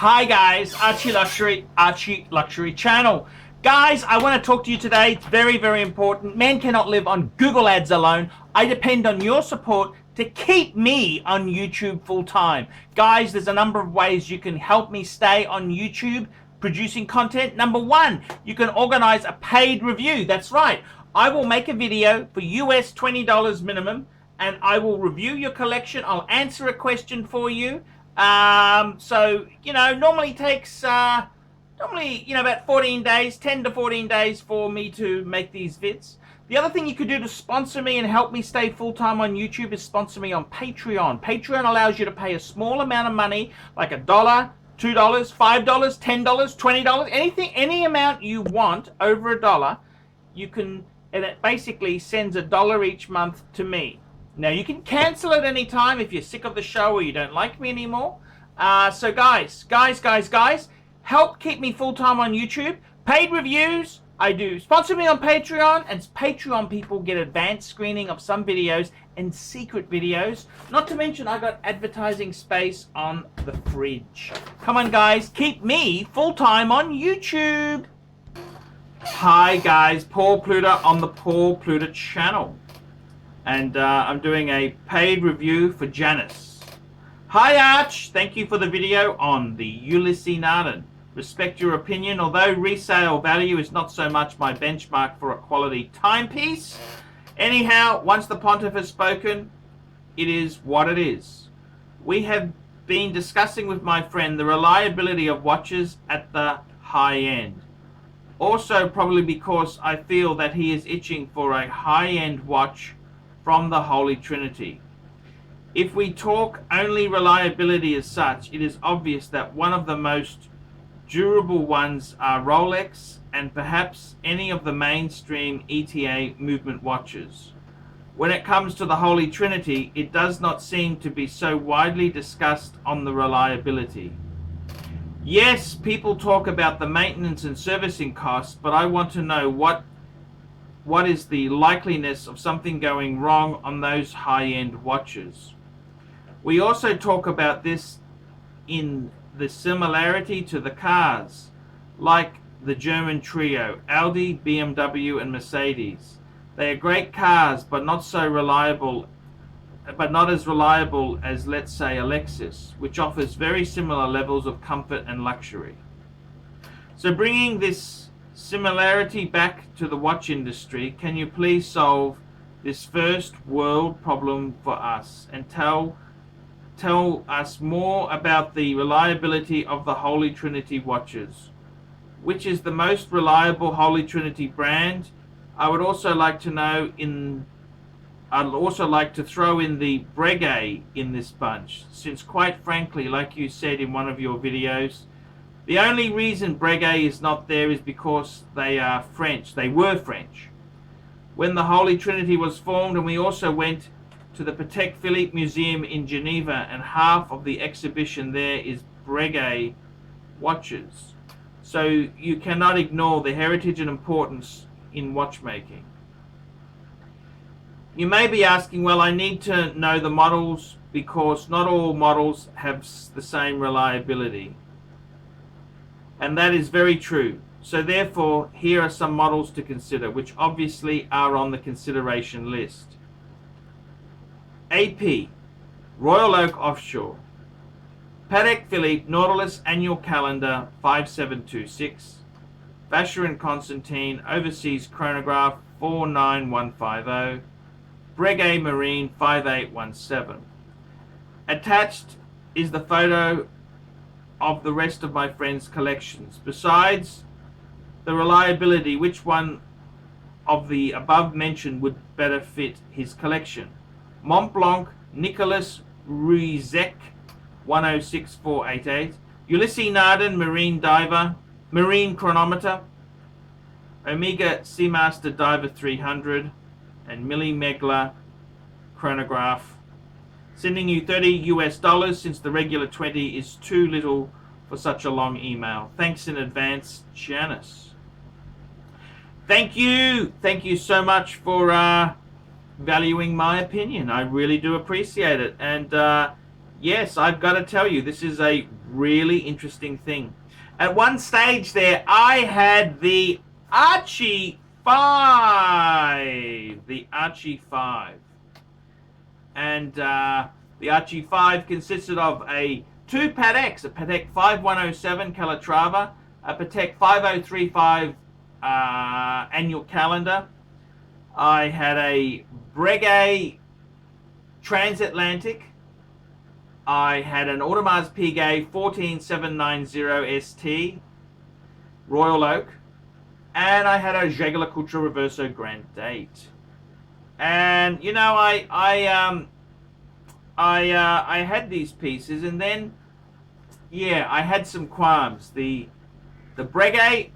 Hi guys, Archie Luxury channel. Guys, I want to talk to you today. It's very, very important. Men cannot live on Google Ads alone. I depend on your support to keep me on YouTube full time. Guys, there's a number of ways you can help me stay on YouTube producing content. Number one, you can organize a paid review. That's right. I will make a video for US $20 minimum and I will review your collection. I'll answer a question for you. So, normally takes, about 14 days, 10 to 14 days for me to make these vids. The other thing you could do to sponsor me and help me stay full-time on YouTube is sponsor me on Patreon. Patreon allows you to pay a small amount of money, like $1, $2, $5, $10, $20, anything, any amount you want over $1, you can, and it basically sends $1 each month to me. Now, you can cancel at any time if you're sick of the show or you don't like me anymore. So guys, help keep me full-time on YouTube. Paid reviews, I do. Sponsor me on Patreon, and Patreon people get advanced screening of some videos and secret videos. Not to mention, I got advertising space on the fridge. Come on, guys, keep me full-time on YouTube. Hi, guys, Paul Pluta on the Paul Pluta channel. And I'm doing a paid review for Janice. Hi Arch, thank you for the video on the Ulysses Narden. Respect your opinion, although resale value is not so much my benchmark for a quality timepiece. Anyhow, once the pontiff has spoken, it is what it is. We have been discussing with my friend the reliability of watches at the high end. Also probably because I feel that he is itching for a high-end watch from the Holy Trinity. If we talk only reliability as such, it is obvious that one of the most durable ones are Rolex and perhaps any of the mainstream ETA movement watches. When it comes to the Holy Trinity, it does not seem to be so widely discussed on the reliability. Yes, people talk about the maintenance and servicing costs, but I want to know what is the likeliness of something going wrong on those high-end watches. We also talk about this in the similarity to the cars, like the German trio, Audi, BMW, and Mercedes. They are great cars, but not so reliable, but not as reliable as, let's say, a Lexus, which offers very similar levels of comfort and luxury. So bringing this similarity back to the watch industry, can you please solve this first world problem for us and tell us more about the reliability of the Holy Trinity watches? Which is the most reliable Holy Trinity brand? I would also like to know I'd also like to throw in the Breguet in this bunch, since quite frankly, like you said in one of your videos, the only reason Breguet is not there is because they are French. They were French. When the Holy Trinity was formed, and we also went to the Patek Philippe Museum in Geneva, and half of the exhibition there is Breguet watches. So you cannot ignore the heritage and importance in watchmaking. You may be asking, well, I need to know the models because not all models have the same reliability. And that is very true. So therefore, here are some models to consider, which obviously are on the consideration list. AP, Royal Oak Offshore. Patek Philippe Nautilus Annual Calendar 5726. Vacheron Constantin Overseas Chronograph 49150. Breguet Marine 5817. Attached is the photo of the rest of my friend's collections. Besides the reliability, which one of the above mentioned would better fit his collection? Montblanc Nicolas Rizek 106488, Ulysses Narden Marine Diver, Marine Chronometer, Omega Seamaster Diver 300, and Millie Megler Chronograph. Sending you $30 since the regular 20 is too little for such a long email. Thanks in advance, Janice. Thank you so much for valuing my opinion. I really do appreciate it. And Yes, I've got to tell you, this is a really interesting thing. At one stage there, I had the Archie 5. The Archie 5. And the Archie 5 consisted of two Pateks, a Patek 5107 Calatrava, a Patek 5035 annual calendar. I had a Breguet transatlantic. I had an Audemars Piguet 14790 ST Royal Oak, and I had a Jaeger Reverso Grand Date. And you know, I had these pieces, and then yeah, I had some qualms. The Breguet,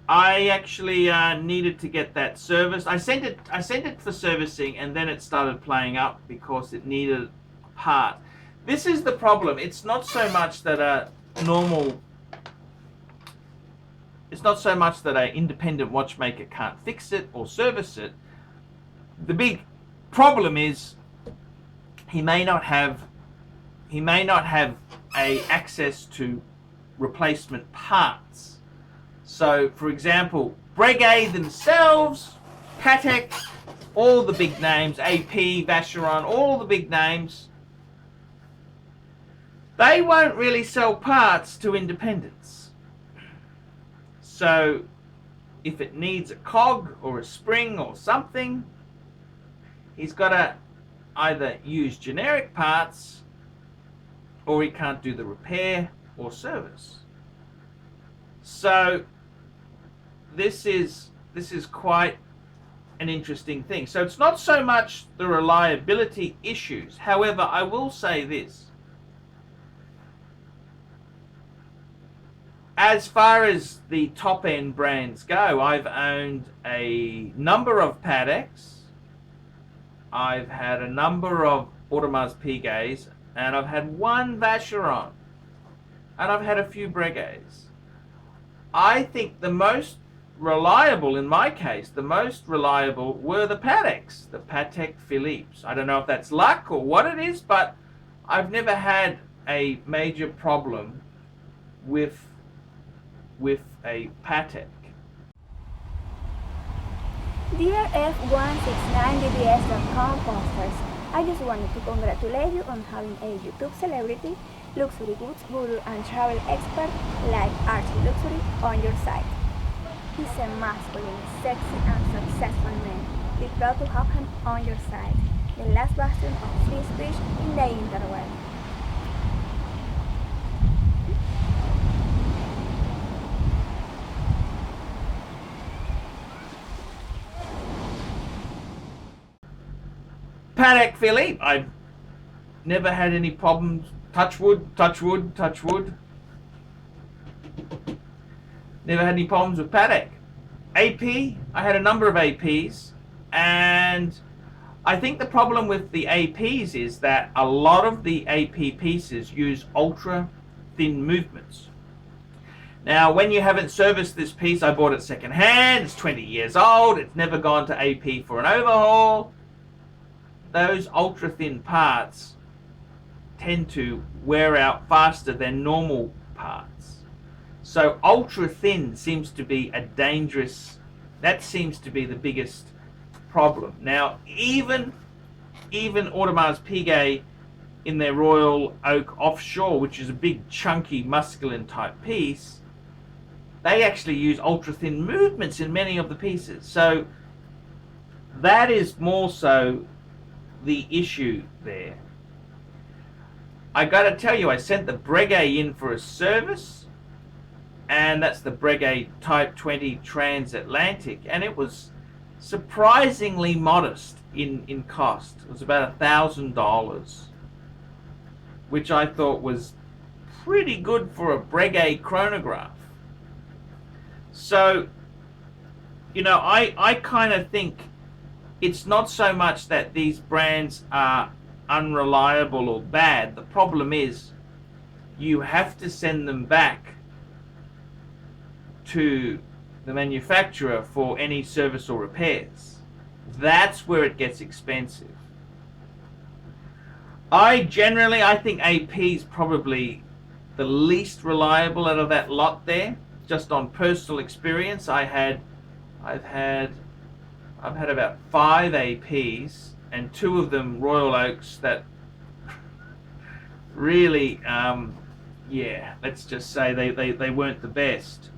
I actually needed to get that serviced. I sent it for servicing, and then it started playing up because it needed a part. This is the problem. It's not so much that an independent watchmaker can't fix it or service it. The big problem is he may not have access to replacement parts. So, for example, Breguet themselves, Patek, all the big names, AP, Vacheron, all the big names, they won't really sell parts to independents. So, if it needs a cog or a spring or something, he's got to either use generic parts, or he can't do the repair or service. So this is quite an interesting thing. So it's not so much the reliability issues. However, I will say this. As far as the top end brands go, I've owned a number of Pateks, I've had a number of Audemars Piguets, and I've had one Vacheron, and I've had a few Breguets. I think the most reliable, in my case, the most reliable were the Pateks, the Patek Philippe's. I don't know if that's luck or what it is, but I've never had a major problem with a Patek. Dear F169BBS.com posters, I just wanted to congratulate you on having a YouTube celebrity, luxury goods guru and travel expert like Archie Luxury on your site. He's a masculine, sexy and successful man. Be proud to have him on your site, the last bastion of free speech in the interweb. Patek Philippe, I've never had any problems. Touch wood, touch wood, touch wood. Never had any problems with Patek. AP, I had a number of APs, and I think the problem with the APs is that a lot of the AP pieces use ultra thin movements. Now, when you haven't serviced this piece, I bought it second hand, it's 20 years old, it's never gone to AP for an overhaul. Those ultra thin parts tend to wear out faster than normal parts. So ultra thin seems to be a dangerous, that seems to be the biggest problem. Now, even Audemars Piguet in their Royal Oak Offshore, which is a big chunky masculine type piece, they actually use ultra thin movements in many of the pieces. So that is more so the issue there. I gotta tell you, I sent the Breguet in for a service, and that's the Breguet Type 20 Transatlantic, and it was surprisingly modest in cost. It was about $1,000, which I thought was pretty good for a Breguet chronograph. So, you know, I kind of think it's not so much that these brands are unreliable or bad. The problem is you have to send them back to the manufacturer for any service or repairs. That's where it gets expensive. I think AP is probably the least reliable out of that lot there. Just on personal experience, I've had about 5 APs, and 2 of them Royal Oaks that really, yeah, let's just say they weren't the best.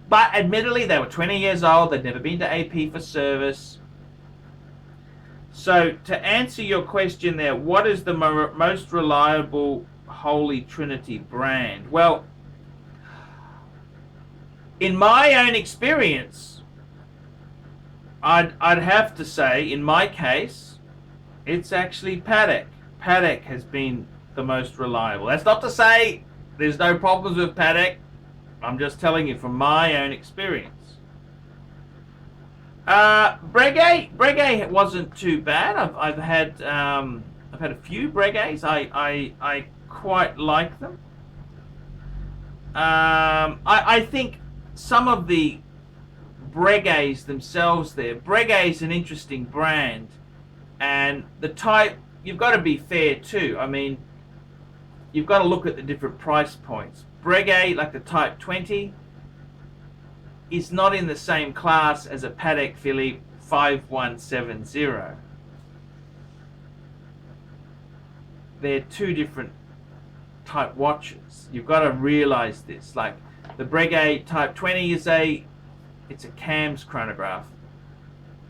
But admittedly, they were 20 years old. They'd never been to AP for service. So to answer your question there, what is the most reliable Holy Trinity brand? Well, in my own experience, I'd have to say, in my case, it's actually Patek. Patek has been the most reliable. That's not to say there's no problems with Patek. I'm just telling you from my own experience. Breguet wasn't too bad. I've had a few Breguets. I quite like them. I think some of the Breguets themselves there. Breguet is an interesting brand, and the type, you've got to be fair too. I mean, you've got to look at the different price points. Breguet, like the Type 20, is not in the same class as a Patek Philippe 5170. They're 2 different type watches. You've got to realize this. Like the Breguet Type 20 it's a CAMS chronograph,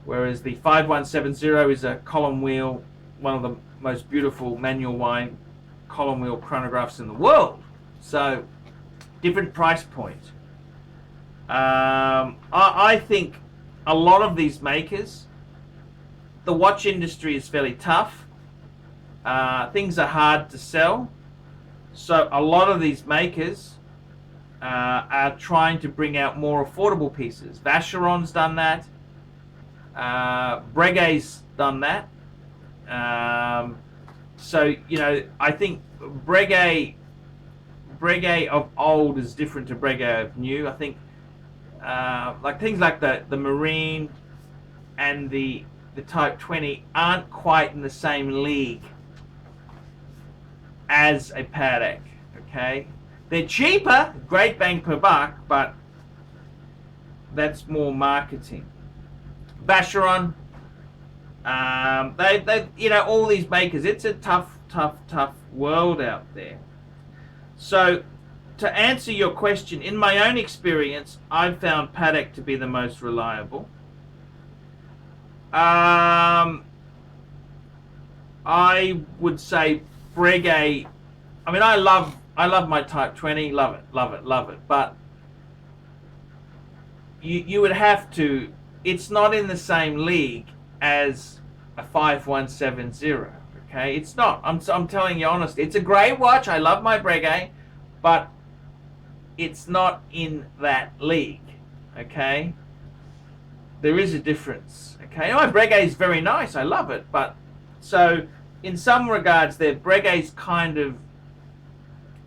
whereas the 5170 is a column wheel, one of the most beautiful manual wind column wheel chronographs in the world. So different price point. I think a lot of these makers, the watch industry is fairly tough. Things are hard to sell. So a lot of these makers are trying to bring out more affordable pieces. Vacheron's done that. Breguet's done that. So, you know, I think Breguet of old is different to Breguet of new. I think like things like the Marine and the Type 20 aren't quite in the same league as a Patek. Okay, they're cheaper, great bang per buck, but that's more marketing. Vacheron, they you know, all these makers, it's a tough world out there. So to answer your question, in my own experience, I've found Patek to be the most reliable. I would say Breguet. I mean, I love my Type 20, love it. But you would have to. It's not in the same league as a 5170. Okay, it's not. I'm telling you honestly. It's a great watch. I love my Breguet, but it's not in that league. Okay, there is a difference. Okay, my Breguet is very nice. I love it, but so in some regards, Breguet's kind of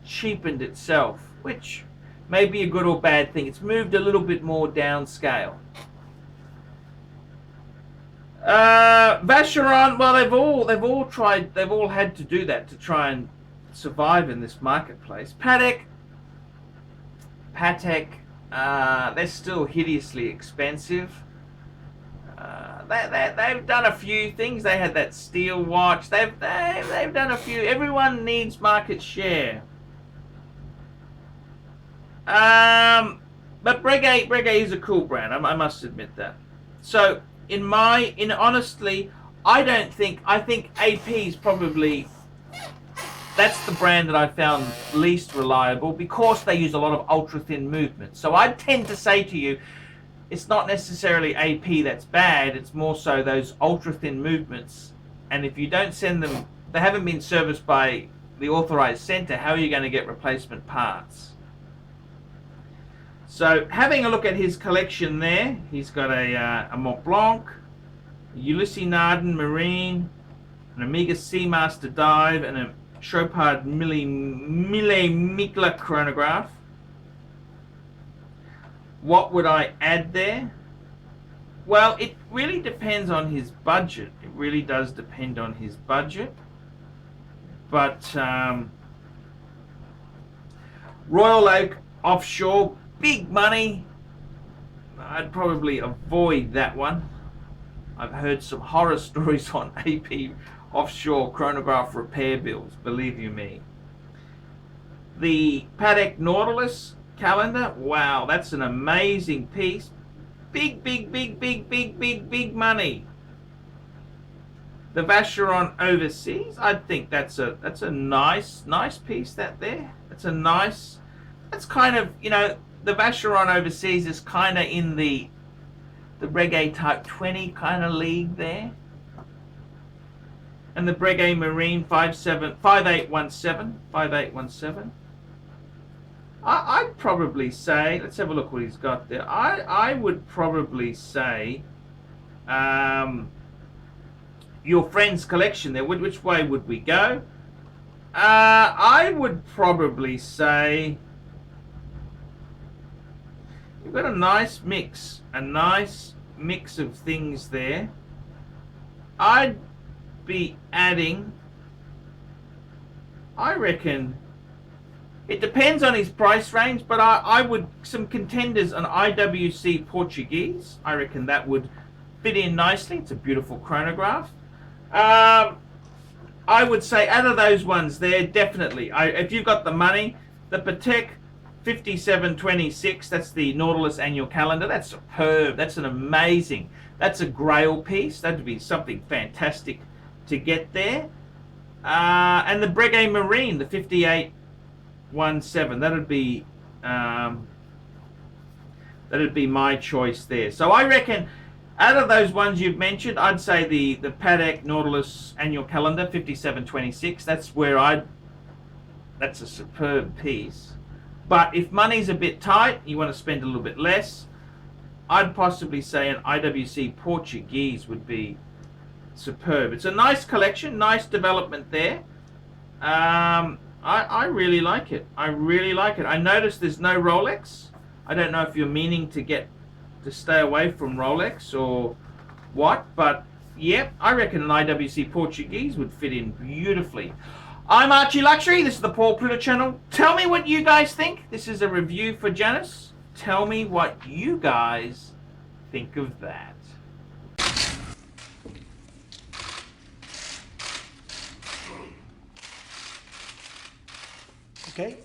cheapened itself, which may be a good or bad thing. It's moved a little bit more downscale. Vacheron, well, they've all had to do that to try and survive in this marketplace. Patek, they're still hideously expensive. They've done a few things. They had that steel watch. They've done a few. Everyone needs market share. But Breguet is a cool brand. I must admit that. So honestly, I think AP is probably, that's the brand that I found least reliable because they use a lot of ultra thin movement. So I tend to say to you, it's not necessarily AP that's bad, it's more so those ultra thin movements. And if you don't send them, they haven't been serviced by the authorized center, how are you going to get replacement parts? So having a look at his collection there, he's got a Mont Blanc, a Ulysses Nardin Marine, an Omega Seamaster Dive, and a Chopard Mille Mikla chronograph. What would I add there? Well, it really depends on his budget. It really does depend on his budget. but Royal Oak offshore, big money. I'd probably avoid that one. I've heard some horror stories on AP offshore chronograph repair bills, believe you me. The Patek Nautilus calendar, wow, that's an amazing piece. Big money. The Vacheron Overseas, I think that's a nice piece that there. That's kind of, you know, the Vacheron Overseas is kind of in the Breguet Type 20 kind of league there. And the Breguet Marine 5817. I'd probably say, let's have a look what he's got there. I would probably say your friend's collection there. Which way would we go? I would probably say you've got a nice mix of things there. I'd be adding, I reckon, it depends on his price range, but I would, some contenders on IWC Portuguese, I reckon that would fit in nicely. It's a beautiful chronograph. I would say out of those ones there, definitely, if you've got the money, the Patek 5726, that's the Nautilus annual calendar. That's superb. That's an amazing, that's a grail piece. That would be something fantastic to get there. And the Breguet Marine, the 5817, that'd be my choice there. So I reckon out of those ones you've mentioned, I'd say the Patek Nautilus annual calendar 5726. That's a superb piece. But if money's a bit tight, you want to spend a little bit less, I'd possibly say an IWC Portuguese would be superb. It's a nice collection, nice development there. I really like it. I noticed there's no Rolex. I don't know if you're meaning to stay away from Rolex or what, but yeah, I reckon an IWC Portuguese would fit in beautifully. I'm Archie Luxury. This is the Paul Pluta channel. Tell me what you guys think. This is a review for Janice. Tell me what you guys think of that. Okay,